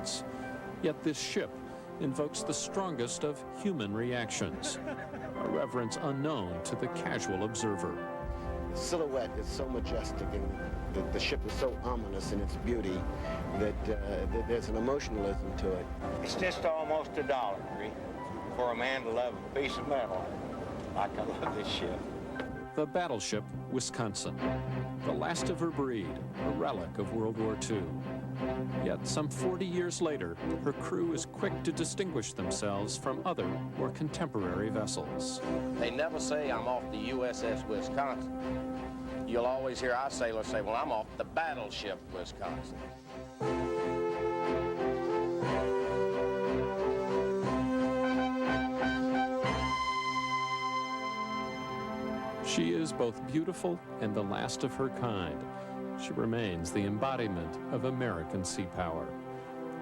violence. Yet this ship invokes the strongest of human reactions, a reverence unknown to the casual observer. The silhouette is so majestic and the ship is so ominous in its beauty that there's an emotionalism to it. It's just almost $1 for a man to love a piece of metal like I love this ship. The Battleship Wisconsin, the last of her breed, a relic of World War II. Yet some 40 years later, her crew is quick to distinguish themselves from other, more contemporary vessels. They never say, I'm off the USS Wisconsin. You'll always hear our sailors say, well, I'm off the Battleship Wisconsin. She is both beautiful and the last of her kind. She remains the embodiment of American sea power.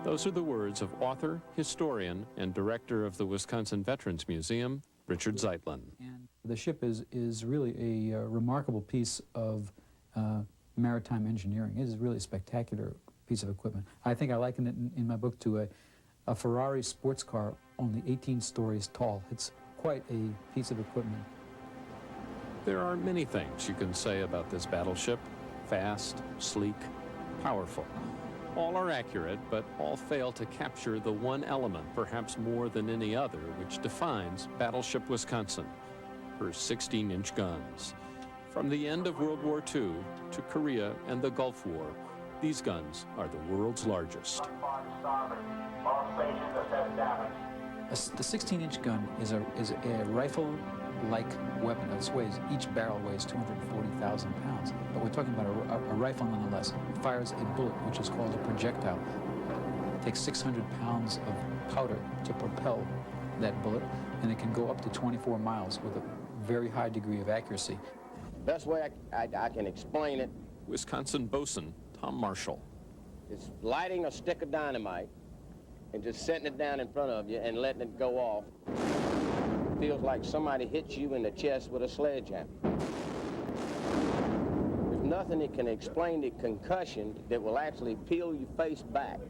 Those are the words of author, historian, and director of the Wisconsin Veterans Museum, Richard Zeitlin. And the ship is really a remarkable piece of maritime engineering. It is really a spectacular piece of equipment. I think I liken it in my book to a Ferrari sports car, only 18 stories tall. It's quite a piece of equipment. There are many things you can say about this battleship. Fast, sleek, powerful. All are accurate, but all fail to capture the one element, perhaps more than any other, which defines Battleship Wisconsin, her 16-inch guns. From the end of World War II to Korea and the Gulf War, these guns are the world's largest. The 16-inch gun is a rifle-like weapon. Each barrel weighs 240,000 pounds. But we're talking about a rifle nonetheless. It fires a bullet, which is called a projectile. It takes 600 pounds of powder to propel that bullet, and it can go up to 24 miles with a very high degree of accuracy. Best way I can explain it, Wisconsin bosun Tom Marshall. is lighting a stick of dynamite and just setting it down in front of you and letting it go off. Feels like somebody hits you in the chest with a sledgehammer. There's nothing that can explain the concussion that will actually peel your face back.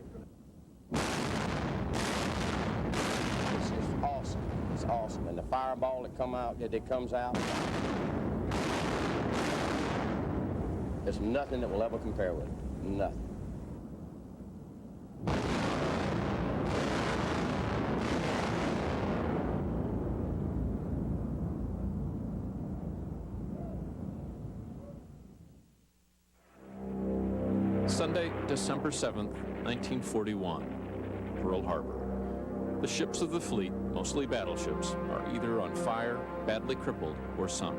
It's just awesome. It's awesome. And the fireball that comes out, there's nothing that will ever compare with it. Nothing. Sunday, December 7th, 1941, Pearl Harbor. The ships of the fleet, mostly battleships, are either on fire, badly crippled, or sunk.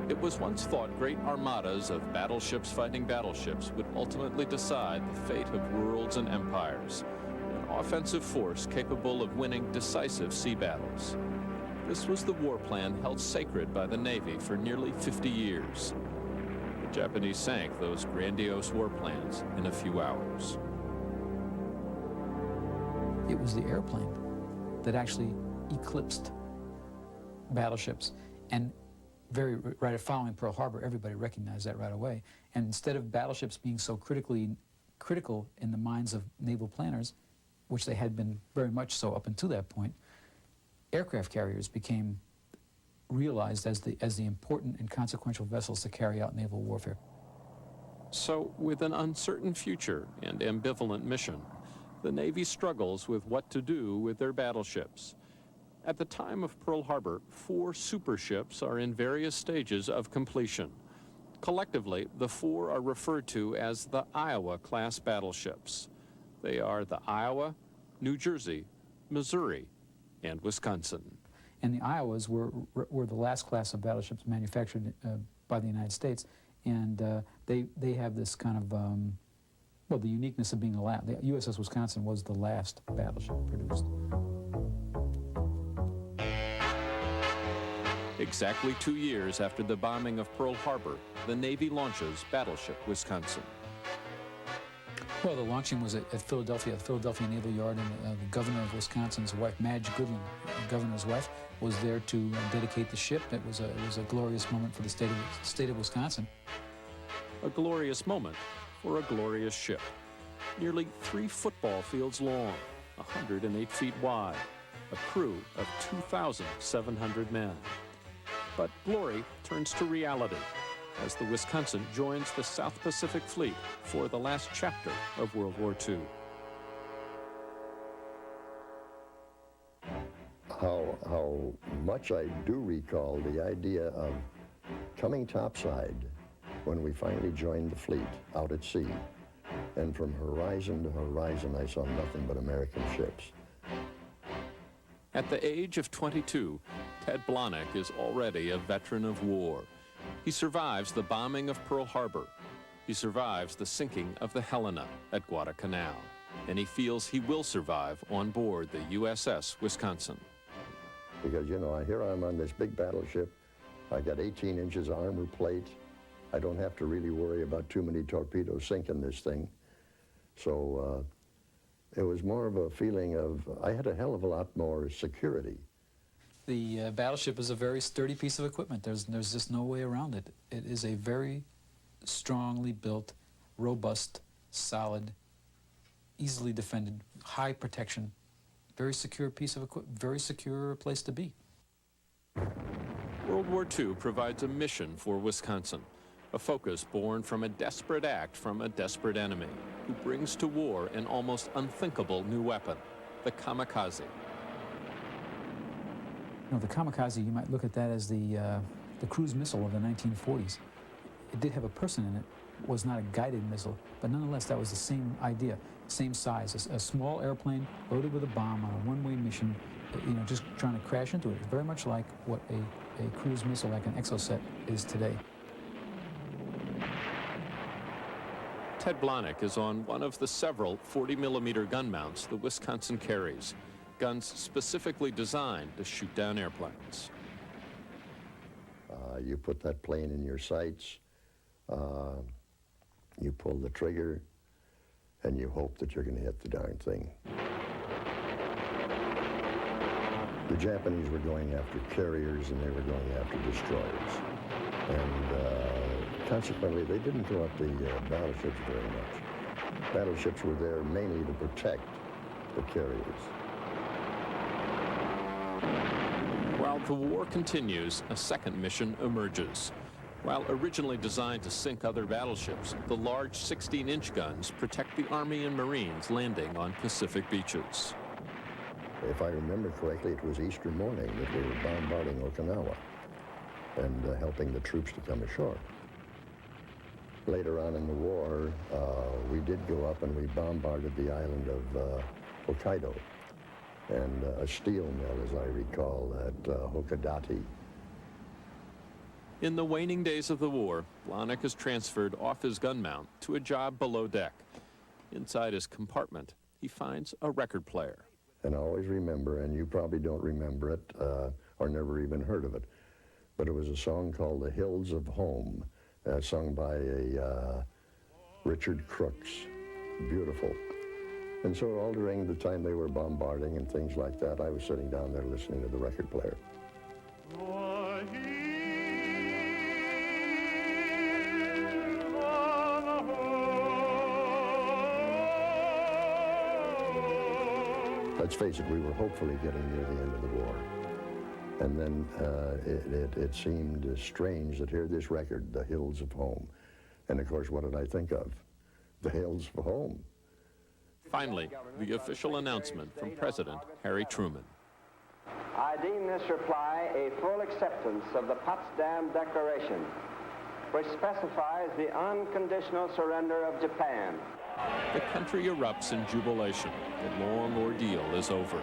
It was once thought great armadas of battleships fighting battleships would ultimately decide the fate of worlds and empires, an offensive force capable of winning decisive sea battles. This was the war plan held sacred by the Navy for nearly 50 years. The Japanese sank those grandiose war plans in a few hours. It was the airplane that actually eclipsed battleships, and right following Pearl Harbor, everybody recognized that right away. And instead of battleships being so critical in the minds of naval planners, which they had been very much so up until that point, aircraft carriers became realized as the important and consequential vessels to carry out naval warfare. So, with an uncertain future and ambivalent mission, the Navy struggles with what to do with their battleships. At the time of Pearl Harbor, 4 superships are in various stages of completion. Collectively, the 4 are referred to as the Iowa-class battleships. They are the Iowa, New Jersey, Missouri, and Wisconsin. And the Iowas were the last class of battleships manufactured by the United States, and they have this kind of, well, the uniqueness of being the last. The USS Wisconsin was the last battleship produced. Exactly 2 years after the bombing of Pearl Harbor, the Navy launches Battleship Wisconsin. Well, the launching was at Philadelphia, the Philadelphia Naval Yard, and the governor of Wisconsin's wife, Madge Goodland, the governor's wife, was there to dedicate the ship. It was a glorious moment for the state of Wisconsin. A glorious moment for a glorious ship. nearly 3 football fields long, 108 feet wide, a crew of 2,700 men. But glory turns to reality as the Wisconsin joins the South Pacific Fleet for the last chapter of World War II. How much I do recall the idea of coming topside when we finally joined the fleet out at sea. And from horizon to horizon, I saw nothing but American ships. At the age of 22, Ted Blahnik is already a veteran of war. He survives the bombing of Pearl Harbor. He survives the sinking of the Helena at Guadalcanal. And he feels he will survive on board the USS Wisconsin. Because, you know, here I'm on this big battleship. I got 18 inches of armor plate. I don't have to really worry about too many torpedoes sinking this thing. So it was more of a feeling of, I had a hell of a lot more security. The battleship is a very sturdy piece of equipment. There's just no way around it. It is a very strongly built, robust, solid, easily defended, high protection, very secure piece of equipment, very secure place to be. World War II provides a mission for Wisconsin, a focus born from a desperate act from a desperate enemy who brings to war an almost unthinkable new weapon, the kamikaze. You know, the kamikaze, you might look at that as the cruise missile of the 1940s. It did have a person in it. It was not a guided missile, but nonetheless, that was the same idea, same size. A small airplane loaded with a bomb on a one-way mission, you know, just trying to crash into it. Very much like what a cruise missile like an Exocet is today. Ted Blahnik is on one of the several 40mm gun mounts the Wisconsin carries, guns specifically designed to shoot down airplanes. You put that plane in your sights, you pull the trigger, and you hope that you're going to hit the darn thing. The Japanese were going after carriers and they were going after destroyers. And consequently, they didn't go up the battleships very much. Battleships were there mainly to protect the carriers. While the war continues, a second mission emerges. While originally designed to sink other battleships, the large 16-inch guns protect the Army and Marines landing on Pacific beaches. If I remember correctly, it was Easter morning that we were bombarding Okinawa and helping the troops to come ashore. Later on in the war, we did go up and we bombarded the island of Hokkaido and a steel mill, as I recall, at Hokkaido. In the waning days of the war, Blahnik is transferred off his gun mount to a job below deck. Inside his compartment, he finds a record player. And I always remember, and you probably don't remember it or never even heard of it, but it was a song called The Hills of Home, sung by Richard Crooks. Beautiful. And so all during the time they were bombarding and things like that, I was sitting down there listening to the record player. Let's face it, we were hopefully getting near the end of the war. And then it seemed strange that hear this record, The Hills of Home. And of course, what did I think of? The Hills of Home. Finally, the official announcement from President Harry Truman. I deem this reply a full acceptance of the Potsdam Declaration, which specifies the unconditional surrender of Japan. The country erupts in jubilation. The long ordeal is over.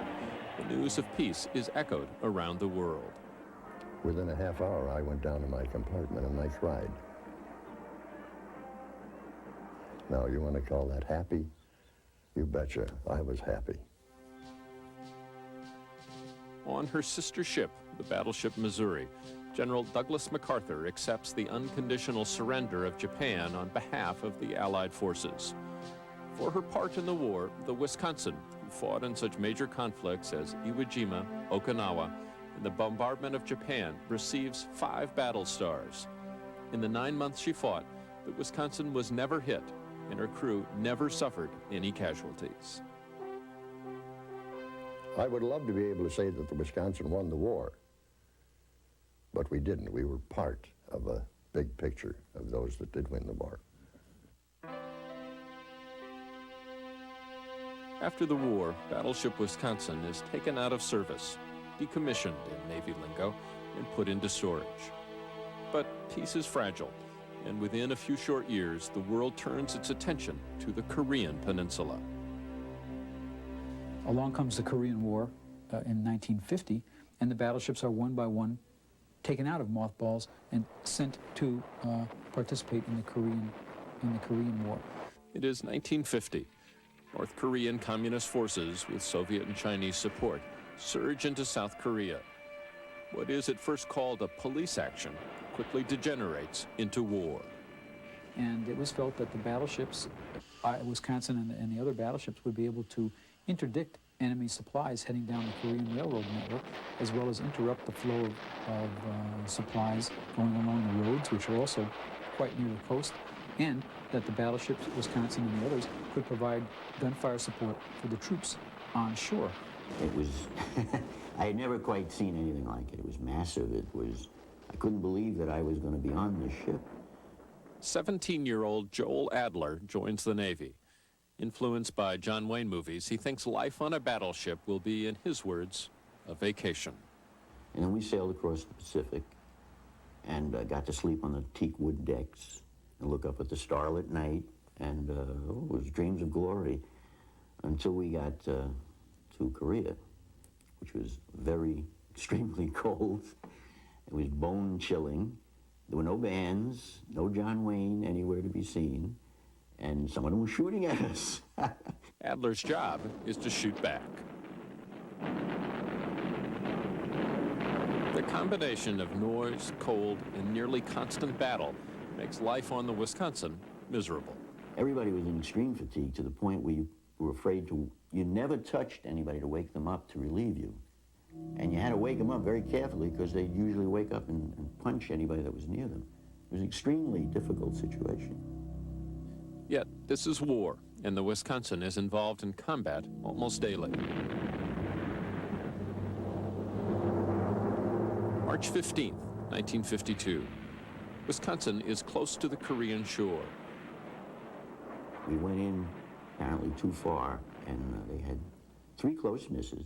The news of peace is echoed around the world. Within a half hour, I went down to my compartment and I cried. Now, you want to call that happy? You betcha, I was happy. On her sister ship, the Battleship Missouri, General Douglas MacArthur accepts the unconditional surrender of Japan on behalf of the Allied forces. For her part in the war, the Wisconsin, who fought in such major conflicts as Iwo Jima, Okinawa, and the bombardment of Japan, receives 5 battle stars. In the 9 months she fought, the Wisconsin was never hit and her crew never suffered any casualties. I would love to be able to say that the Wisconsin won the war, but we didn't. We were part of a big picture of those that did win the war. After the war, Battleship Wisconsin is taken out of service, decommissioned in Navy lingo, and put into storage. But peace is fragile, and within a few short years, the world turns its attention to the Korean Peninsula. Along comes the Korean War in 1950, and the battleships are one by one taken out of mothballs and sent to participate in the Korean War. It is 1950. North Korean Communist forces, with Soviet and Chinese support, surge into South Korea. What is at first called a police action quickly degenerates into war. And it was felt that the battleships, Wisconsin and the other battleships, would be able to interdict enemy supplies heading down the Korean railroad network, as well as interrupt the flow of supplies going along the roads, which are also quite near the coast, and that the battleships, Wisconsin and the others, could provide gunfire support for the troops on shore. It was, I had never quite seen anything like it. It was massive. It was, I couldn't believe that I was going to be on this ship. 17-year-old Joel Adler joins the Navy. Influenced by John Wayne movies, he thinks life on a battleship will be, in his words, a vacation. And then we sailed across the Pacific and got to sleep on the teak wood decks and look up at the starlit night, and it was dreams of glory until we got to Korea, which was very extremely cold. It was bone-chilling. There were no bands, no John Wayne anywhere to be seen, and some of them were shooting at us. Adler's job is to shoot back. The combination of noise, cold, and nearly constant battle makes life on the Wisconsin miserable. Everybody was in extreme fatigue to the point where you were afraid to, you never touched anybody to wake them up to relieve you. And you had to wake them up very carefully because they'd usually wake up and punch anybody that was near them. It was an extremely difficult situation. Yet, this is war, and the Wisconsin is involved in combat almost daily. March 15th, 1952. Wisconsin is close to the Korean shore. We went in apparently too far, and they had 3 close misses,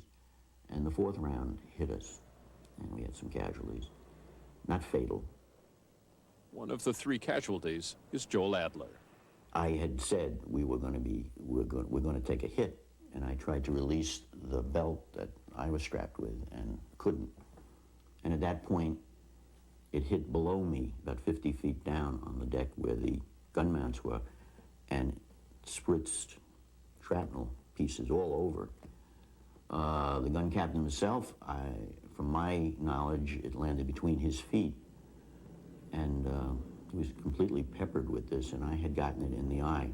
and the 4th round hit us, and we had some casualties. Not fatal. One of the 3 casualties is Joel Adler. I had said we're going to take a hit, and I tried to release the belt that I was strapped with and couldn't. And at that point, it hit below me, about 50 feet down on the deck where the gun mounts were, and spritzed shrapnel pieces all over. The gun captain himself, from my knowledge, it landed between his feet, and he was completely peppered with this, and I had gotten it in the eye.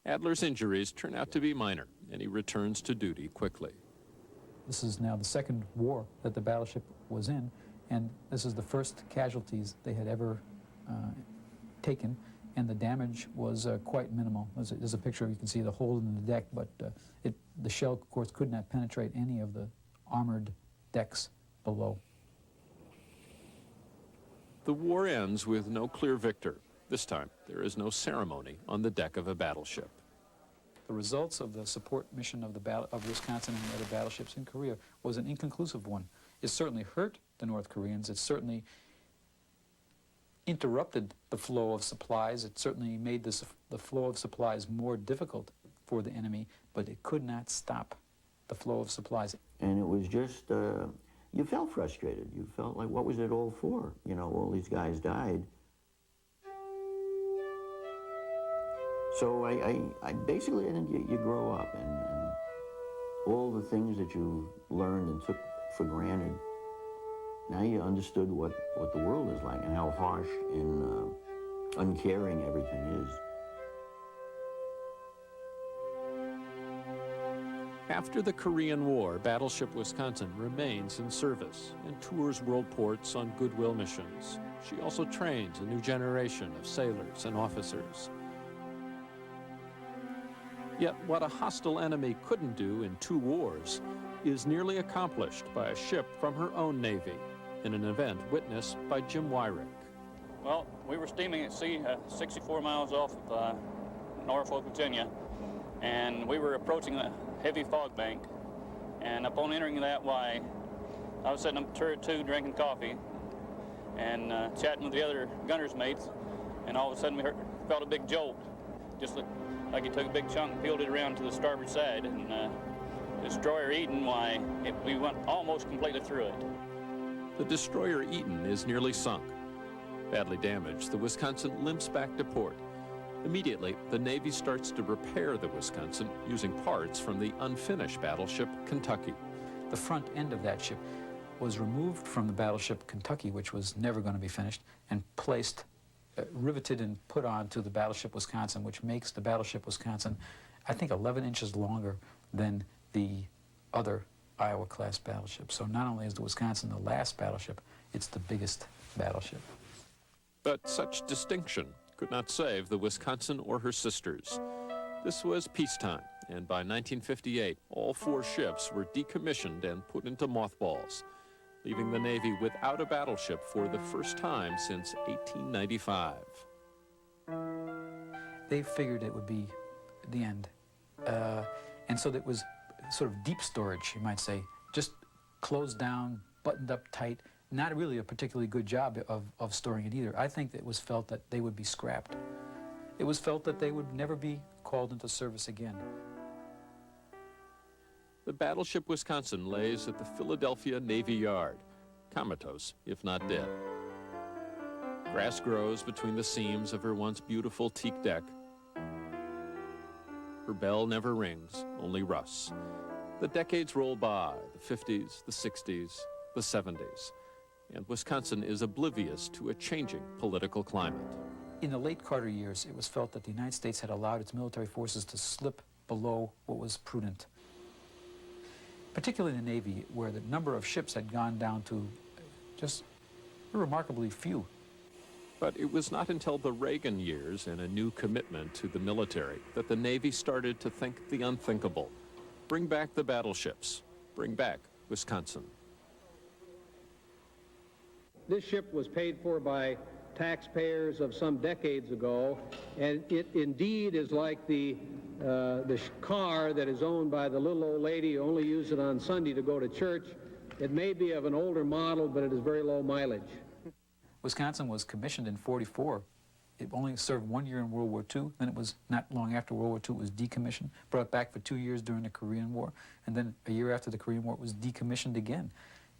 Adler's injuries turn out to be minor, and he returns to duty quickly. This is now the second war that the battleship was in, and this is the first casualties they had ever taken, and the damage was quite minimal. There's a picture, you can see the hole in the deck, but the shell, of course, could not penetrate any of the armored decks below. The war ends with no clear victor. This time, there is no ceremony on the deck of a battleship. The results of the support mission of Wisconsin and the other battleships in Korea was an inconclusive one. It certainly hurt the North Koreans. It certainly interrupted the flow of supplies. It certainly made the flow of supplies more difficult for the enemy, but it could not stop the flow of supplies. And it was just, you felt frustrated. You felt like, what was it all for? You know, all these guys died. So I basically, I think you grow up, and all the things that you learned and took for granted, now you understood what the world is like and how harsh and uncaring everything is. After the Korean War, Battleship Wisconsin remains in service and tours world ports on goodwill missions. She also trains a new generation of sailors and officers. Yet what a hostile enemy couldn't do in 2 wars is nearly accomplished by a ship from her own Navy in an event witnessed by Jim Wyrick. Well, we were steaming at sea 64 miles off of Norfolk, Virginia, and we were approaching a heavy fog bank. And upon entering that, why, I was sitting up turret 2 drinking coffee and chatting with the other gunner's mates, and all of a sudden we felt a big jolt, just like he took a big chunk and peeled it around to the starboard side. And destroyer Eden, why, we went almost completely through it. The destroyer Eaton is nearly sunk. Badly damaged, the Wisconsin limps back to port. Immediately, the Navy starts to repair the Wisconsin using parts from the unfinished battleship Kentucky. The front end of that ship was removed from the battleship Kentucky, which was never going to be finished, and placed, riveted and put onto the battleship Wisconsin, which makes the battleship Wisconsin, I think, 11 inches longer than the other Iowa-class battleships. So not only is the Wisconsin the last battleship, it's the biggest battleship. But such distinction could not save the Wisconsin or her sisters. This was peacetime, and by 1958, all 4 ships were decommissioned and put into mothballs, leaving the Navy without a battleship for the first time since 1895. They figured it would be the end. And so that was sort of deep storage, you might say, just closed down, buttoned up tight, not really a particularly good job of storing it either. I think that it was felt that they would be scrapped. It was felt that they would never be called into service again. The battleship Wisconsin lays at the Philadelphia Navy Yard, comatose, if not dead. Grass grows between the seams of her once beautiful teak deck. Her bell never rings, only rusts. The decades roll by, the 50s, the 60s, the 70s, and Wisconsin is oblivious to a changing political climate. In the late Carter years, it was felt that the United States had allowed its military forces to slip below what was prudent, particularly in the Navy, where the number of ships had gone down to just remarkably few. But it was not until the Reagan years and a new commitment to the military that the Navy started to think the unthinkable. Bring back the battleships. Bring back Wisconsin. This ship was paid for by taxpayers of some decades ago, and it indeed is like the car that is owned by the little old lady who only uses it on Sunday to go to church. It may be of an older model, but it is very low mileage. Wisconsin was commissioned in '44. It only served 1 year in World War II. Then it was not long after World War II, it was decommissioned, brought back for 2 years during the Korean War, and then a year after the Korean War, it was decommissioned again.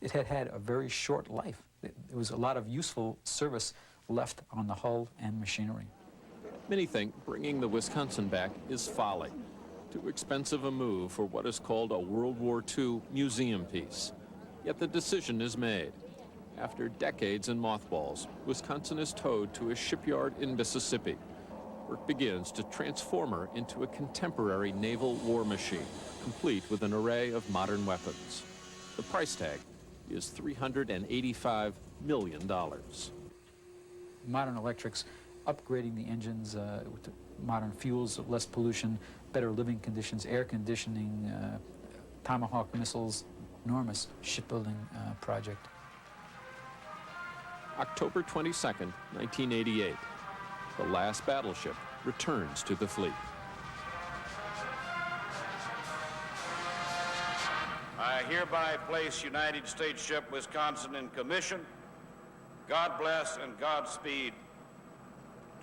It had had a very short life. There was a lot of useful service left on the hull and machinery. Many think bringing the Wisconsin back is folly. Too expensive a move for what is called a World War II museum piece. Yet the decision is made. After decades in mothballs, Wisconsin is towed to a shipyard in Mississippi. Work begins to transform her into a contemporary naval war machine, complete with an array of modern weapons. The price tag is $385 million. Modern electrics, upgrading the engines with modern fuels, less pollution, better living conditions, air conditioning, Tomahawk missiles, enormous shipbuilding project. October 22nd, 1988. The last battleship returns to the fleet. I hereby place United States ship Wisconsin in commission. God bless and Godspeed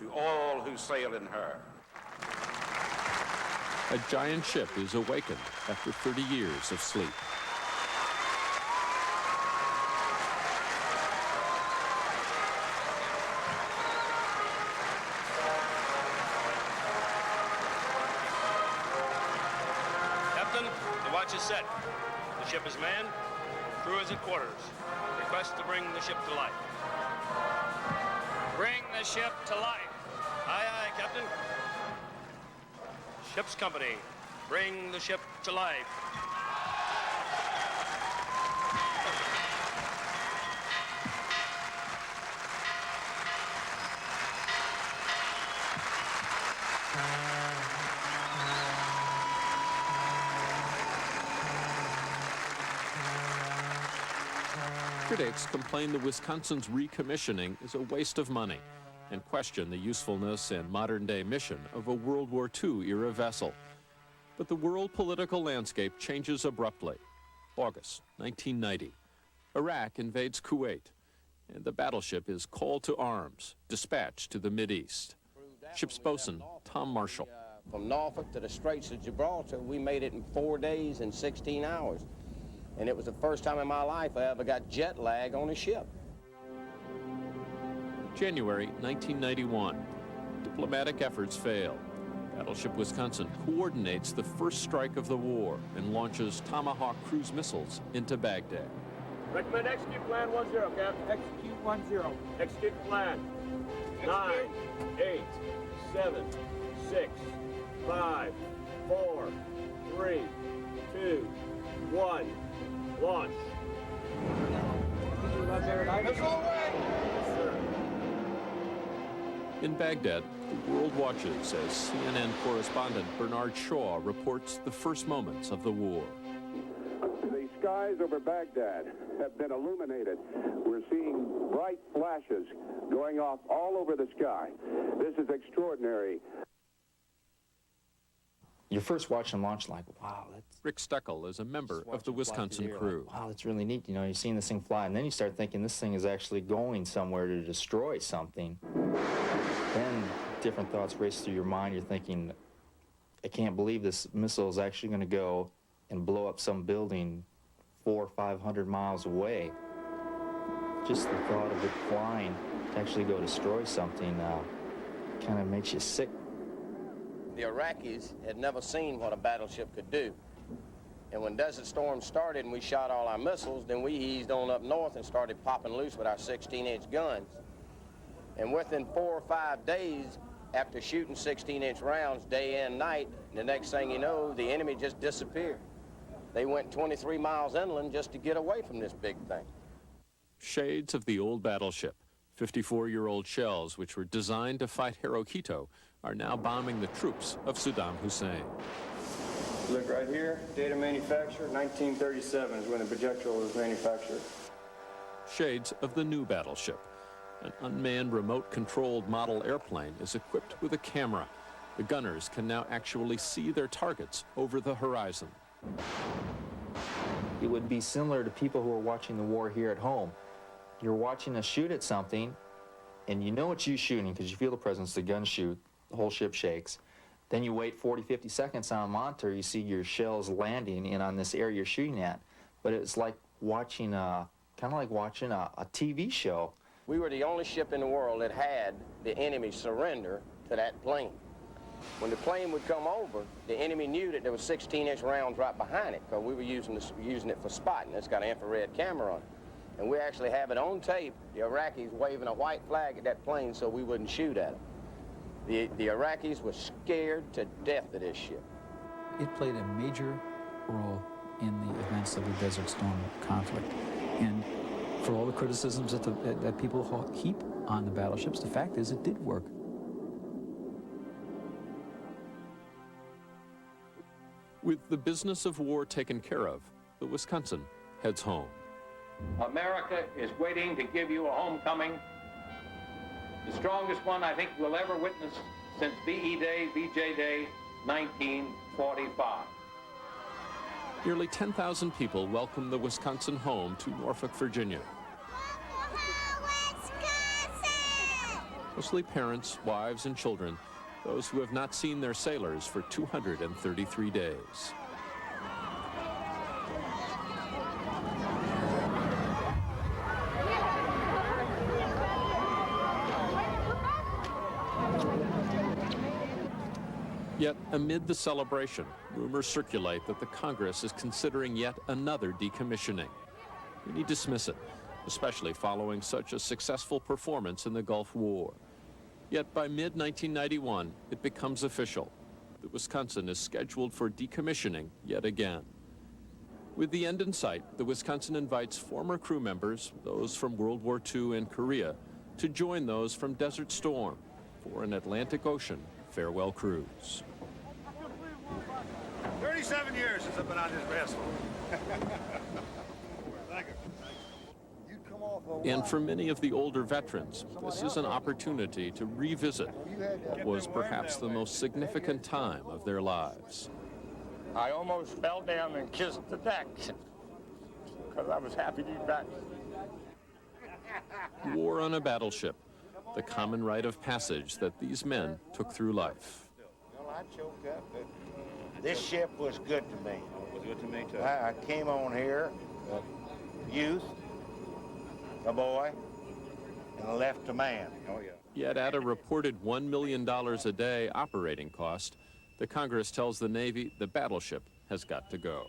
to all who sail in her. A giant ship is awakened after 30 years of sleep. Captain, the watch is set. The ship is manned. Crew is at quarters. Request to bring the ship to life. Bring the ship to life. Aye, aye, Captain. Ship's company, bring the ship to life. Critics complain the Wisconsin's recommissioning is a waste of money and question the usefulness and modern-day mission of a World War II-era vessel. But the world political landscape changes abruptly. August 1990. Iraq invades Kuwait, and the battleship is called to arms, dispatched to the Mideast. Ship's bosun, Tom Marshall. From Norfolk to the Straits of Gibraltar, we made it in 4 days and 16 hours. And it was the first time in my life I ever got jet lag on a ship. January 1991. Diplomatic efforts fail. Battleship Wisconsin coordinates the first strike of the war and launches Tomahawk cruise missiles into Baghdad. Recommend execute plan 10, Captain. Execute 10. Execute plan. 9, 8, 7, 6, 5, 4, 3, 2, 1. Launch. In Baghdad, the world watches as CNN correspondent Bernard Shaw reports the first moments of the war. The skies over Baghdad have been illuminated. We're seeing bright flashes going off all over the sky. This is extraordinary. You're first watching launch like, wow, that's... Rick Steckel is a member of the Wisconsin crew. Like, wow, that's really neat. You know, you're seeing this thing fly, and then you start thinking this thing is actually going somewhere to destroy something. Then different thoughts race through your mind. You're thinking, I can't believe this missile is actually going to go and blow up some building 400 or 500 miles away. Just the thought of it flying to actually go destroy something kind of makes you sick. The Iraqis had never seen what a battleship could do. And when Desert Storm started and we shot all our missiles, then we eased on up north and started popping loose with our 16-inch guns. And within 4 or 5 days, after shooting 16-inch rounds day and night, the next thing you know, the enemy just disappeared. They went 23 miles inland just to get away from this big thing. Shades of the old battleship, 54-year-old shells which were designed to fight Hirohito, are now bombing the troops of Saddam Hussein. Look right here, date of manufacture, 1937 is when the projectile was manufactured. Shades of the new battleship. An unmanned remote-controlled model airplane is equipped with a camera. The gunners can now actually see their targets over the horizon. It would be similar to people who are watching the war here at home. You're watching us shoot at something, and you know it's you shooting because you feel the presence, the gun shoot, the whole ship shakes. Then you wait 40, 50 seconds on a monitor, you see your shells landing in on this area you're shooting at. But it's like watching kind of like watching a TV show. We were the only ship in the world that had the enemy surrender to that plane. When the plane would come over, the enemy knew that there was 16-inch rounds right behind it because we were using it for spotting. It's got an infrared camera on it. And we actually have it on tape, the Iraqis waving a white flag at that plane so we wouldn't shoot at it. The Iraqis were scared to death of this ship. It played a major role in the events of the Desert Storm conflict. And for all the criticisms that people heap on the battleships, the fact is it did work. With the business of war taken care of, the Wisconsin heads home. America is waiting to give you a homecoming, the strongest one I think we'll ever witness since VE Day, VJ Day, 1945. Nearly 10,000 people welcome the Wisconsin home to Norfolk, Virginia. Mostly parents, wives, and children, those who have not seen their sailors for 233 days. Yet, amid the celebration, rumors circulate that the Congress is considering yet another decommissioning. Many dismiss it, especially following such a successful performance in the Gulf War. Yet by mid-1991, it becomes official. The Wisconsin is scheduled for decommissioning yet again. With the end in sight, the Wisconsin invites former crew members, those from World War II and Korea, to join those from Desert Storm for an Atlantic Ocean farewell cruise. 37 years since I've been on this vessel. Thank you. And for many of the older veterans, this is an opportunity to revisit what was perhaps the most significant time of their lives. I almost fell down and kissed the deck because I was happy to be back. War on a battleship, the common rite of passage that these men took through life. Well, I choked up, but this ship was good to me. It was good to me, too. I came on here, a youth, a boy, and left a man. Oh, yeah. Yet at a reported $1 million a day operating cost, the Congress tells the Navy the battleship has got to go.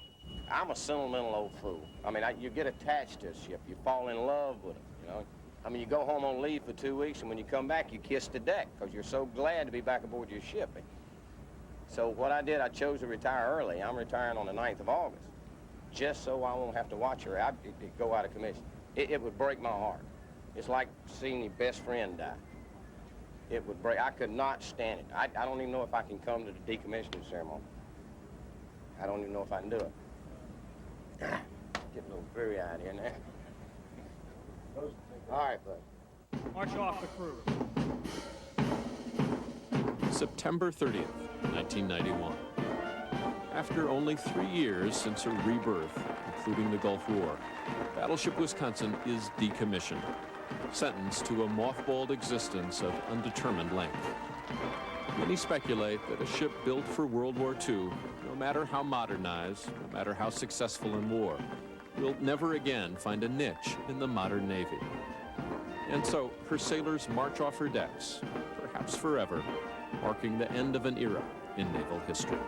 I'm a sentimental old fool. I mean, you get attached to a ship. You fall in love with it, you know. I mean, you go home on leave for 2 weeks, and when you come back, you kiss the deck because you're so glad to be back aboard your ship. So what I did, I chose to retire early. I'm retiring on the 9th of August, just so I won't have to watch her go out of commission. It would break my heart. It's like seeing your best friend die. It would break. I could not stand it. I don't even know if I can come to the decommissioning ceremony. I don't even know if I can do it. Getting a little weary-eyed here now. All right, bud. March off the crew. September 30th, 1991. After only 3 years since her rebirth, including the Gulf War, Battleship Wisconsin is decommissioned, sentenced to a mothballed existence of undetermined length. Many speculate that a ship built for World War II, no matter how modernized, no matter how successful in war, will never again find a niche in the modern Navy. And so her sailors march off her decks, perhaps forever, marking the end of an era in naval history.